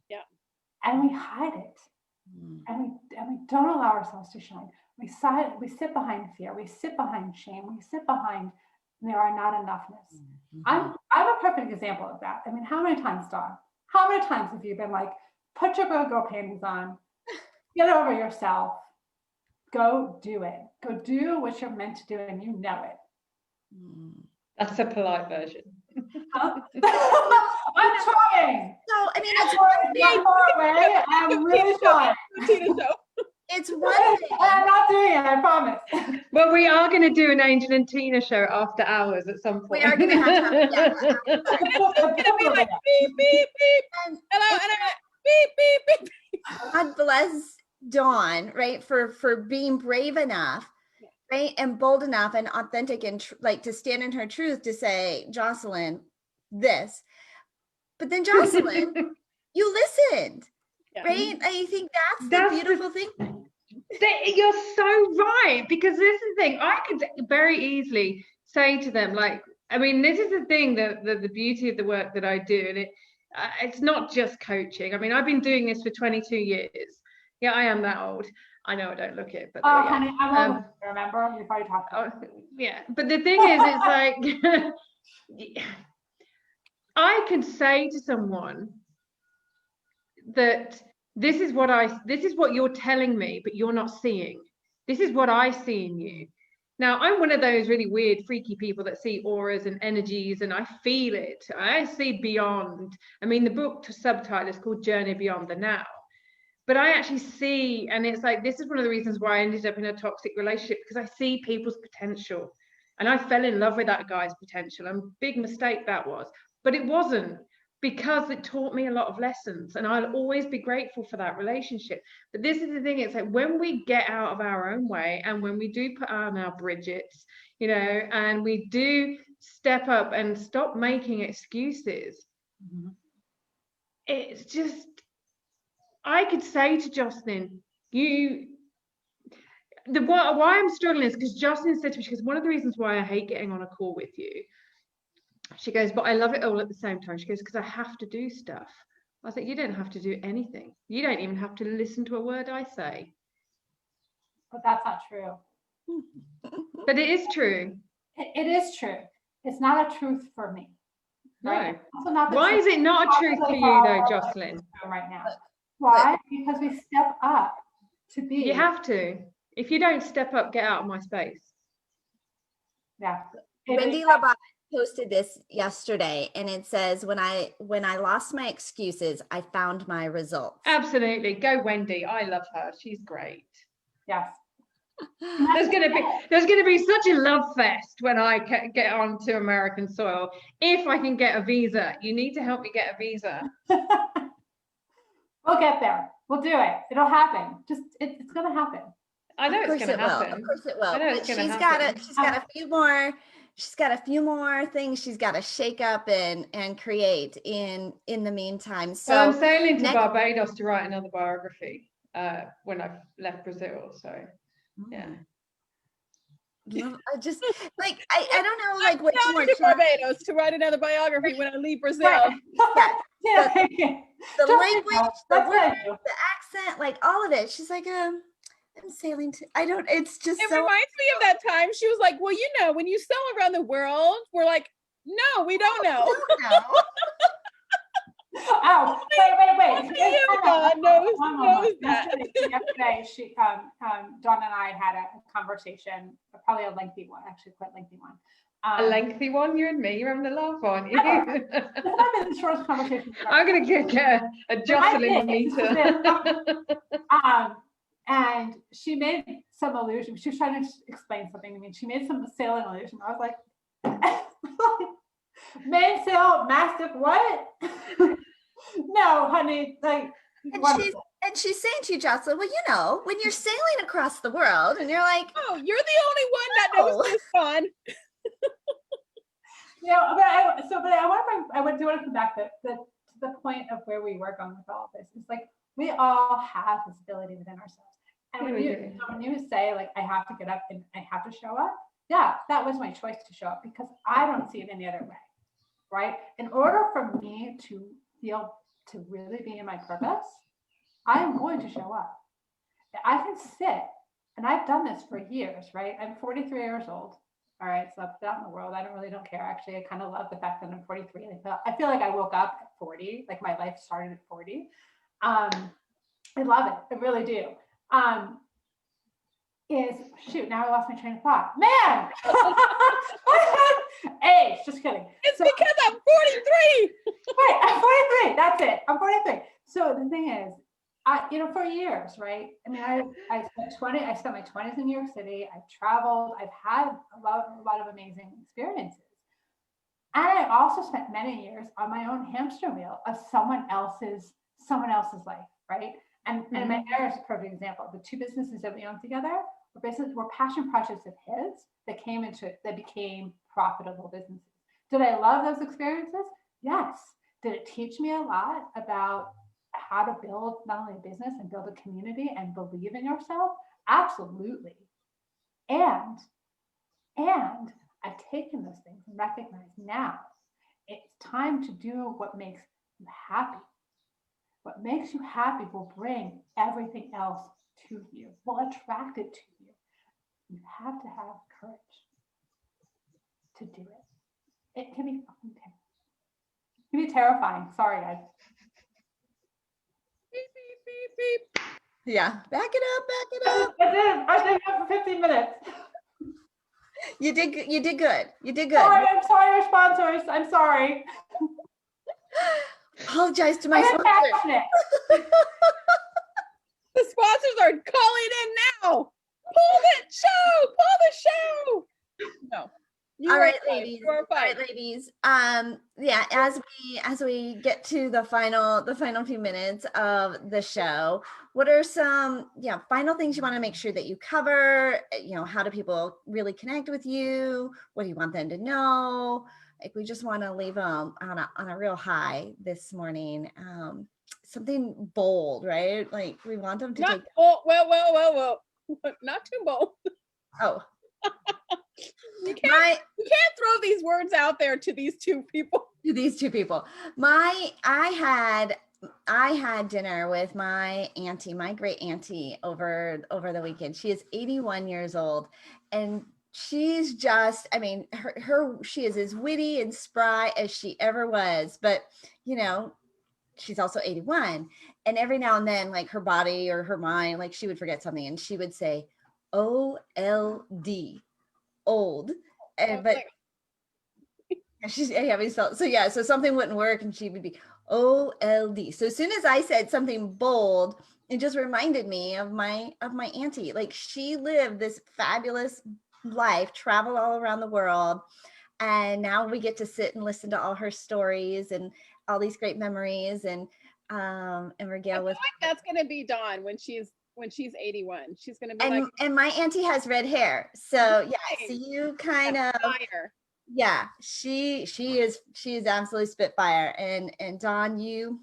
Yeah. And we hide it, and we don't allow ourselves to shine. We sit behind fear. We sit behind shame. We sit behind there are not enoughness. I'm a perfect example of that. I mean, how many times, Dawn? How many times have you been like, put your girl panties on, get over yourself, go do it. Go do what you're meant to do, and you know it. That's a polite version. Huh? I'm trying. So, I mean, I'm really trying. it's one thing. I'm not doing it, I promise. Well, we are going to do an Angel and Tina show after hours at some point. We are going to have to. It's going to be like beep, beep, beep. Hello, and beep, beep, beep. God bless Dawn, right, for being brave enough, right, and bold enough and authentic and like to stand in her truth to say, Jocelyn, this. But then, Jocelyn, you listened, right? I think that's the beautiful thing. You're so right, because this is the thing. I could very easily say to them, like, I mean, this is the thing, the beauty of the work that I do, and it's not just coaching. I mean, I've been doing this for 22 years. Yeah, I am that old. I know I don't look it, but honey, I'm old. Remember, we've already talked about it. Yeah, but the thing is, it's like I could say to someone that this is what you're telling me, but you're not seeing. This is what I see in you. Now, I'm one of those really weird, freaky people that see auras and energies, and I feel it. I see beyond. I mean, the book subtitle is called Journey Beyond the Now. But I actually see, and it's like, this is one of the reasons why I ended up in a toxic relationship, because I see people's potential. And I fell in love with that guy's potential, and big mistake that was. But it wasn't, because it taught me a lot of lessons, and I'll always be grateful for that relationship. But this is the thing, it's like, when we get out of our own way, and when we do put on our Bridgets, you know, and we do step up and stop making excuses, it's just, I could say to Jocelyn, why I'm struggling is because Jocelyn said to me, she goes, one of the reasons why I hate getting on a call with you, she goes, but I love it all at the same time. She goes, because I have to do stuff. I was like, you don't have to do anything. You don't even have to listen to a word I say. But that's not true. But it is true. It is true. It's not a truth for me. Right? No. Why is it not a truth for you though, Jocelyn? Right now. Why? Because we step up to be. You have to. If you don't step up, get out of my space. Yeah. Wendy Labat posted this yesterday, and it says, when I lost my excuses, I found my results. Absolutely. Go Wendy. I love her. She's great. Yes. There's gonna be such a love fest when I get onto American soil. If I can get a visa, you need to help me get a visa. We'll get there. We'll do it. It'll happen. It's gonna happen. I know it's gonna happen. Of course it will. I know it's gonna happen. She's got a few more things she's got to shake up and create in the meantime. So well, I'm sailing to Barbados to write another biography when I've left Brazil. So yeah. I just like I don't know, like what more to Barbados to write another biography when I leave Brazil. Yeah. The language, the words, the accent, like all of it. She's like, I'm sailing to. It's just. It reminds me of that time. She was like, "Well, you know, when you sail around the world," we're like, "No, we don't know." Oh, wait. God knows that. Yesterday, Dawn and I had a conversation, probably a lengthy one, actually quite lengthy one. A lengthy one, you and me, you're having a laugh, aren't you? It's not been the shortest conversation. I'm going to get a Jocelyn meter. And she made some allusion. She was trying to explain something to me. She made some sailing allusion. I was like, mainsail, mastiff, what? No, honey, like, and she's saying to you, Jocelyn, well, you know, when you're sailing across the world and you're like, oh, you're the only one that knows this fun. You know, I want to come back to the point of where we were going with all of this. It's like, we all have this ability within ourselves. And when you say, like, I have to get up and I have to show up, yeah, that was my choice to show up because I don't see it any other way, right? In order for me to really be in my purpose, I am going to show up. I can sit, and I've done this for years, right? I'm 43 years old. All right, so I've out in the world. I don't care. Actually, I kind of love the fact that I'm 43. I feel like I woke up at 40, like my life started at 40. I love it. I really do. Now I lost my train of thought. Man! Age, just kidding. It's because I'm 43. Right, I'm 43. That's it. I'm 43. So the thing is, for years, right? I mean, I spent my 20s in New York City. I've traveled. I've had a lot of amazing experiences. And I also spent many years on my own hamster wheel of someone else's life, right? And my marriage is a perfect example. The two businesses that we own together were passion projects of his that became profitable businesses. Did I love those experiences? Yes. Did it teach me a lot about how to build not only a business and build a community and believe in yourself? Absolutely. And I've taken those things and recognized now it's time to do what makes you happy. What makes you happy will bring everything else to you, will attract it to you. You have to have courage to do it. It can be fucking terrifying. It can be terrifying. Sorry, guys. Beep, beep, beep, beep. yeah, back it up. I did it for 15 minutes. You did good. You did good. Sorry, I'm sorry, your sponsors. I'm sorry. Apologize to my sponsors. The sponsors are calling in now. Pull the show. No. All right, ladies. Yeah, as we get to the final few minutes of the show, what are some final things you want to make sure that you cover? How do people really connect with you? What do you want them to know? Like, we just want to leave them on a real high this morning. Something bold, right? Like, we want them to not take. Well. Not too bold. Oh. You can't throw these words out there to these two people. I had dinner with my auntie, my great auntie, over the weekend. She is 81 years old, and she's just, I mean, she is as witty and spry as she ever was, but she's also 81, and every now and then, like, her body or her mind, like, she would forget something and she would say OLD, old. And but she's so something wouldn't work and she would be OLD. So as soon as I said something bold, it just reminded me of my auntie. Like, she lived this fabulous life, traveled all around the world, and now we get to sit and listen to all her stories and all these great memories, and regale with. That's gonna be Dawn when she's 81. She's gonna be and my auntie has red hair, so yeah. So you kind of fire. Yeah, she is absolutely spitfire, and Dawn, you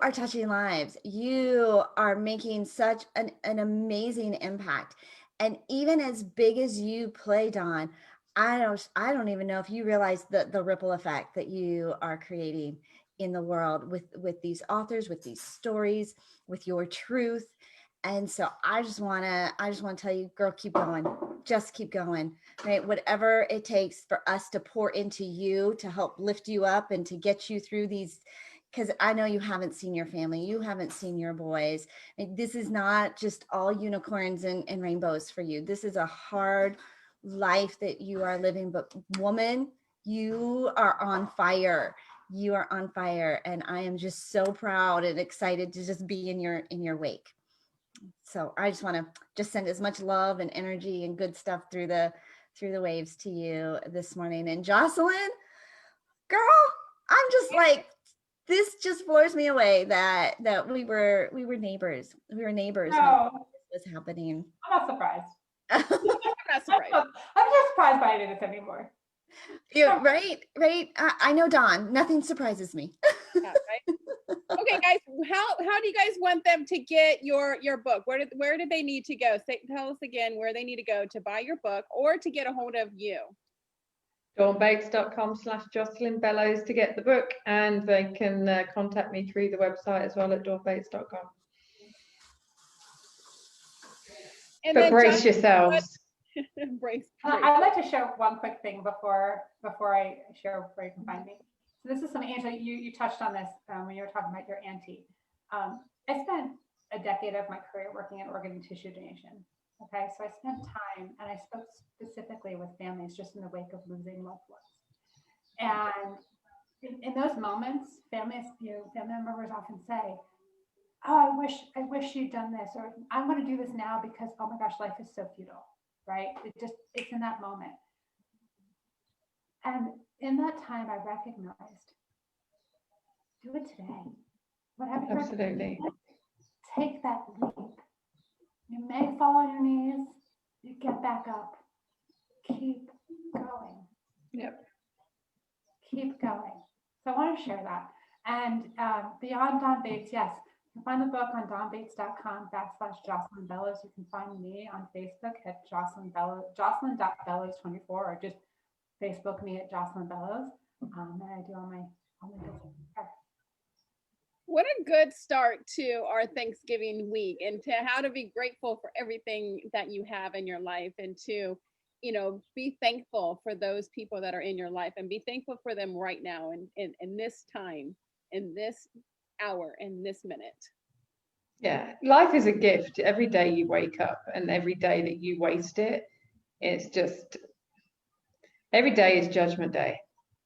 are touching lives. You are making such an amazing impact, and even as big as you play, Dawn, I don't even know if you realize the ripple effect that you are creating in the world with these authors, with these stories, with your truth. And so I just want to tell you, girl, keep going. just keep going, right? Whatever it takes for us to pour into you to help lift you up and to get you through these, because I know you haven't seen your family, you haven't seen your boys. This is not just all unicorns and rainbows for you. This is a hard life that you are living, but woman, you are on fire. You are on fire, and I am just so proud and excited to just be in your wake. So I just want to just send as much love and energy and good stuff through the waves to you this morning. And Jocelyn, girl, I'm just like, this just blows me away that we were neighbors. We were neighbors when this was happening. I'm not surprised. I'm not surprised. I'm just surprised by any of this anymore. Yeah, right. I know, Dawn. Nothing surprises me. Yeah, right? Okay, guys, how do you guys want them to get your book? Where do they need to go? Tell us again where they need to go to buy your book or to get a hold of you. dawnbates.com/Jocelyn Bellows to get the book, and they can contact me through the website as well at dawnbates.com. But brace yourselves. brace. I'd like to share one quick thing before I share where you can find me. So this is some, Angela, you touched on this when you were talking about your auntie. I spent a decade of my career working in organ and tissue donation. Okay, so I spent time and I spoke specifically with families just in the wake of losing loved ones. And in those moments, family members often say, "Oh, I wish you'd done this," or "I'm going to do this now because, oh my gosh, life is so futile." Right? It's in that moment. And in that time, I recognized, do it today. Whatever you're Absolutely. doing, take that leap. You may fall on your knees, you get back up. Keep going. Yep. Keep going. So I want to share that. And beyond Dawn Bates, yes, you can find the book on dawnbates.com/Jocelyn Bellows. You can find me on Facebook at Jocelyn Bellows, Jocelyn.Bellows24, or just Facebook me at Jocelyn Bellows. And I do all my business. What a good start to our Thanksgiving week, and to how to be grateful for everything that you have in your life, and to, be thankful for those people that are in your life, and be thankful for them right now in this time, in this hour, in this minute. Yeah, life is a gift. Every day you wake up, and every day that you waste it, it's just, every day is Judgment Day.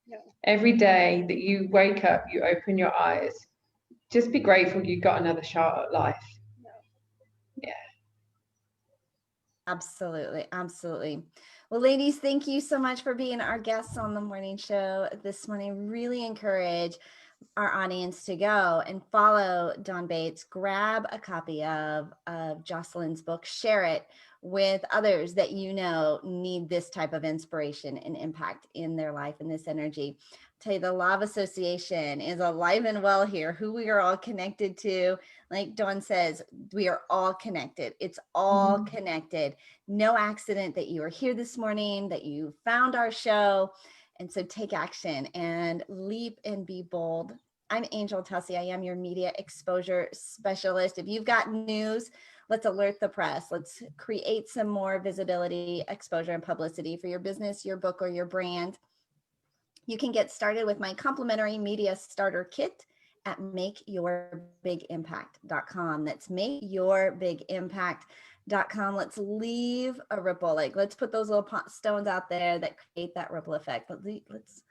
Yeah. Every day that you wake up, you open your eyes, just be grateful you got another shot at life. Yeah. Absolutely. Well, ladies, thank you so much for being our guests on the morning show this morning. Really encourage our audience to go and follow Dawn Bates, grab a copy of Jocelyn's book, share it with others that need this type of inspiration and impact in their life, and this energy. I'll tell you, the Law of Association is alive and well here, who we are all connected to. Like Dawn says, we are all connected. It's all connected. No accident that you are here this morning, that you found our show. And so take action and leap and be bold. I'm Angel Tussey. I am your media exposure specialist. If you've got news, let's alert the press. Let's create some more visibility, exposure, and publicity for your business, your book, or your brand. You can get started with my complimentary media starter kit at makeyourbiguimpact.com. That's makeyourbiguimpact.com. Let's leave a ripple. Let's put those little stones out there that create that ripple effect. Let's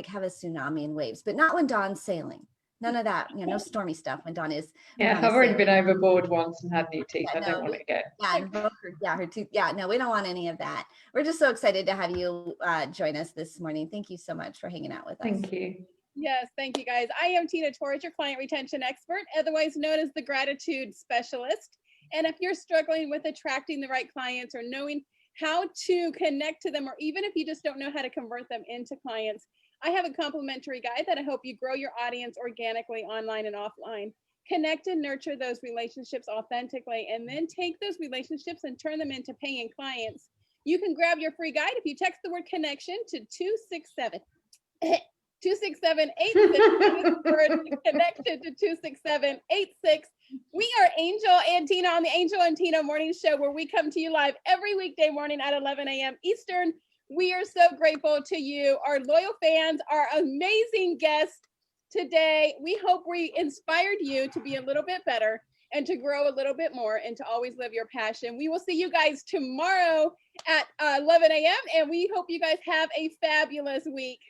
have a tsunami and waves, but not when Dawn's sailing. None of that, no stormy stuff when Dawn is. Yeah, I've already been overboard once and had new teeth. I don't want it again. Her tooth. Yeah, no, we don't want any of that. We're just so excited to have you join us this morning. Thank you so much for hanging out with us. Thank you. Yes, thank you, guys. I am Tina Torres, your client retention expert, otherwise known as the gratitude specialist. And if you're struggling with attracting the right clients, or knowing how to connect to them, or even if you just don't know how to convert them into clients, I have a complimentary guide that I hope you grow your audience organically, online and offline. Connect and nurture those relationships authentically, and then take those relationships and turn them into paying clients. You can grab your free guide if you text the word connection to 267 267-86. Connection to 267-86. We are Angel and Tina on the Angel and Tina Morning Show, where we come to you live every weekday morning at 11 a.m. Eastern. We are so grateful to you, our loyal fans, our amazing guests today. We hope we inspired you to be a little bit better and to grow a little bit more and to always live your passion. We will see you guys tomorrow at 11 a.m. and we hope you guys have a fabulous week.